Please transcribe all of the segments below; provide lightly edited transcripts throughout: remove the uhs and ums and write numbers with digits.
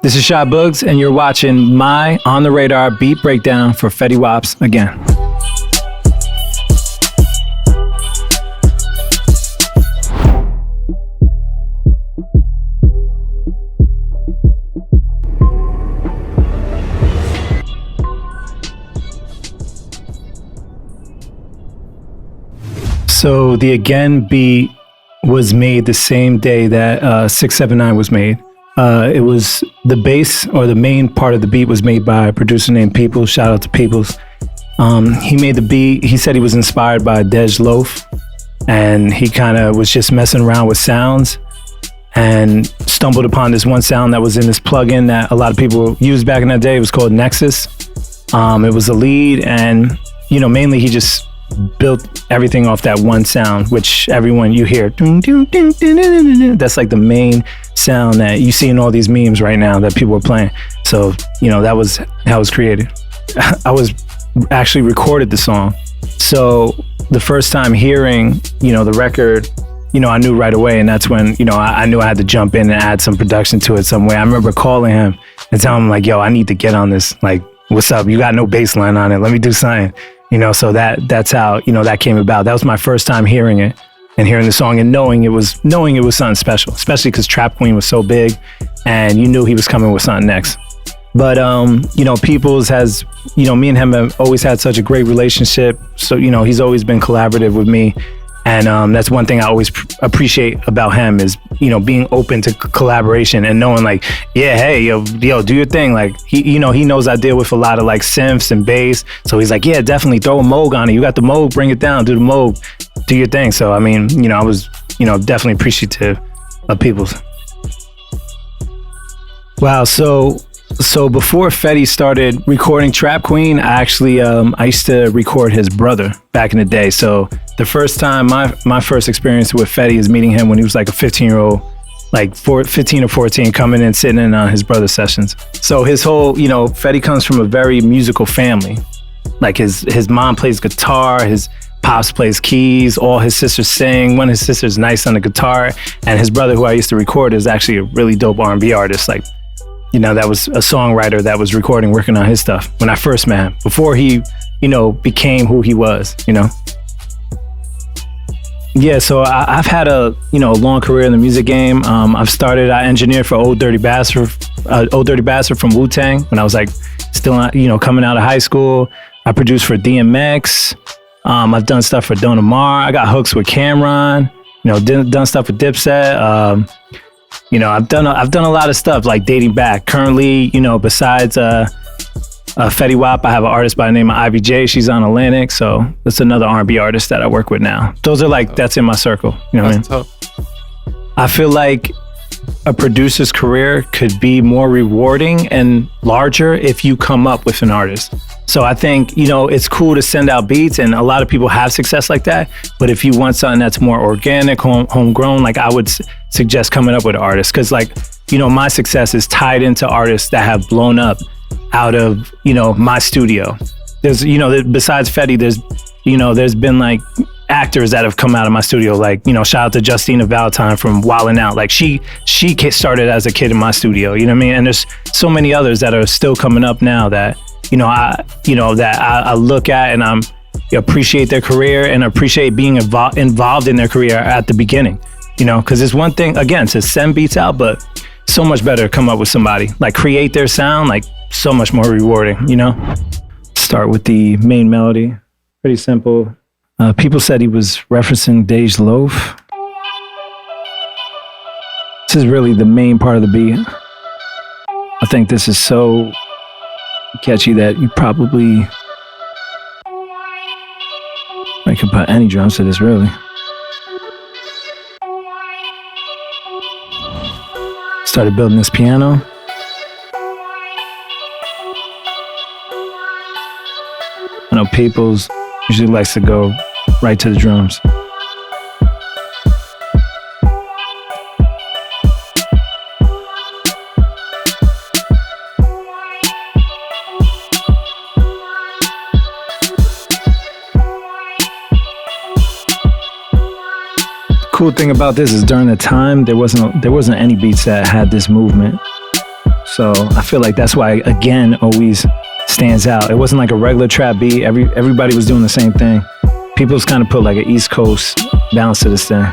This is Shy Boogs, and you're watching my On the Radar beat breakdown for Fetty Wap's Again. So the Again beat was made the same day that 679 was made. It was the bass, or the main part of the beat, was made by a producer named Peoples. Shout out to Peoples. He made the beat. He said he was inspired by Dej Loaf, and he kind of was just messing around with sounds and stumbled upon this one sound that was in this plugin that a lot of people used back in that day. It was called Nexus. It was a lead, and mainly he just built everything off that one sound, which everyone you hear. That's like the main sound that you see in all these memes right now that people are playing. So, that was how it was created. I was actually recorded the song. So the first time hearing, the record, I knew right away. And that's when, I knew I had to jump in and add some production to it some way. I remember calling him and telling him like, yo, I need to get on this. Like, what's up? You got no bass line on it. Let me do something. So that's how, that came about. That was my first time hearing it and hearing the song and knowing it was something special, especially because Trap Queen was so big and you knew he was coming with something next. But, Peoples has, me and him have always had such a great relationship. So, he's always been collaborative with me. And that's one thing I always appreciate about him is, being open to collaboration and knowing like, yeah, hey, yo, do your thing. Like he knows I deal with a lot of like synths and bass. So he's like, yeah, definitely throw a Moog on it. You got the Moog, bring it down, do the Moog, do your thing. So, I mean, I was, definitely appreciative of Peoples. Wow. So before Fetty started recording Trap Queen, I actually, I used to record his brother back in the day. So the first time, my first experience with Fetty is meeting him when he was like a 15-year-old, like 15 or 14, coming in, sitting in on his brother's sessions. So his whole, Fetty comes from a very musical family. Like his mom plays guitar, his pops plays keys, all his sisters sing. One of his sisters nice on the guitar. And his brother, who I used to record, is actually a really dope R&B artist. Like, that was a songwriter that was working on his stuff when I first met him, before he, became who he was, Yeah, so I've had a long career in the music game. I engineered for Old Dirty Bastard from Wu-Tang when I was like still, coming out of high school. I produced for DMX. I've done stuff for Don Omar. I got hooks with Cameron. Done stuff with Dipset. I've done a lot of stuff like dating back. Currently, besides Fetty Wap, I have an artist by the name of Ivy J. She's on Atlantic, so that's another R&B artist that I work with now. Those are like, that's in my circle. What I mean? Tough. I feel like a producer's career could be more rewarding and larger if you come up with an artist. So I think, it's cool to send out beats, and a lot of people have success like that. But if you want something that's more organic, homegrown, like I would suggest coming up with an artist. Cause like, my success is tied into artists that have blown up out of, my studio. There's, besides Fetty, there's been like actors that have come out of my studio. Like, shout out to Justina Valentine from Wildin' Out. Like she started as a kid in my studio, you know what I mean? And there's so many others that are still coming up now that, I look at and I'm appreciate their career and appreciate being involved in their career at the beginning, because it's one thing, again, to send beats out, but so much better to come up with somebody, like create their sound, like so much more rewarding, Start with the main melody, pretty simple. People said he was referencing Dej Loaf. This is really the main part of the beat. I think this is so catchy that you probably, I could put any drums to this, really. Started building this piano. I know Peoples usually likes to go right to the drums. Cool thing about this is during the time there wasn't any beats that had this movement. So I feel like that's why, again, always stands out. It wasn't like a regular trap beat. Everybody was doing the same thing. People's kind of put like an East Coast balance to this thing.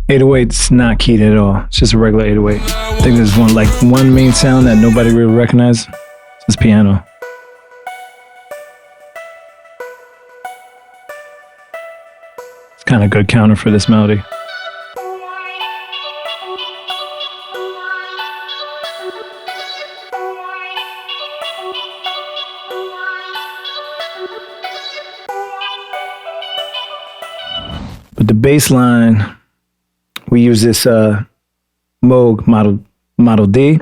808's not keyed at all. It's just a regular 808. I think there's one main sound that nobody really recognizes. It's piano. It's kind of good counter for this melody. But the bass line, we use this Moog Model D.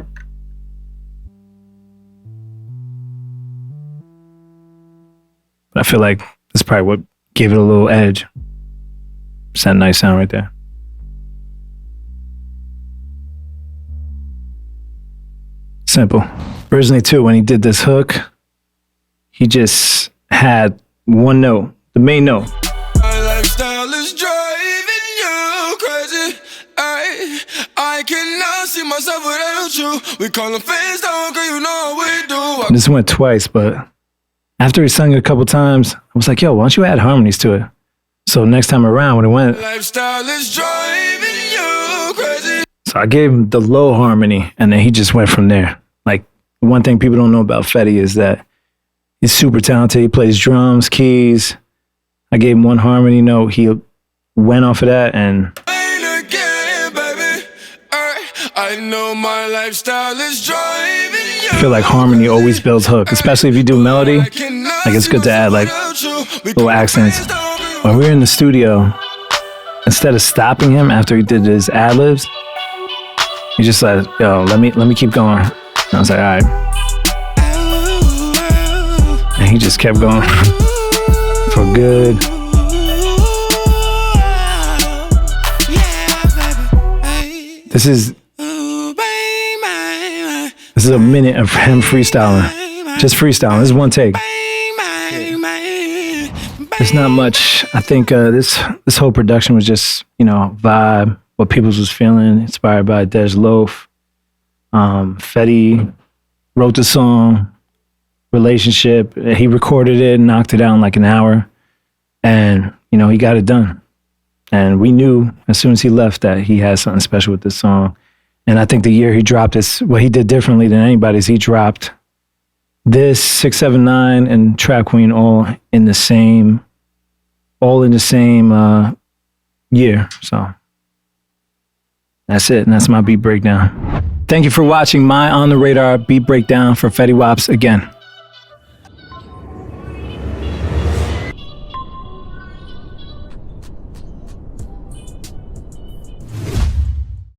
But I feel like that's probably what gave it a little edge. It's that nice sound right there. Simple. Originally too, when he did this hook, he just had one note, the main note. I cannot see myself without you. We call them fans down, girl, you know what we do. This went twice, but after he sung it a couple times, I was like, yo, why don't you add harmonies to it? So next time around when it went, lifestyle is driving you crazy. So I gave him the low harmony and then he just went from there. Like, one thing people don't know about Fetty is that he's super talented. He plays drums, keys. I gave him one harmony note. He went off of that and I know my lifestyle is driving you. I feel like harmony always builds hook, especially if you do melody. Like, it's good to add like little accents. When we were in the studio, instead of stopping him after he did his ad-libs, he just said, yo, let me keep going. And I was like, all right. And he just kept going for good. This is a minute of him freestyling. Just freestyling. This is one take. There's not much. I think this whole production was just, vibe, what people was feeling, inspired by Dej Loaf. Fetty wrote the song, Relationship. He recorded it and knocked it out in like an hour. And, he got it done. And we knew as soon as he left that he had something special with this song. And I think the year he dropped this, what he did differently than anybody is he dropped this 679 and Trap Queen all in the same year. So that's it. And that's my beat breakdown. Thank you for watching my On the Radar beat breakdown for Fetty Waps again.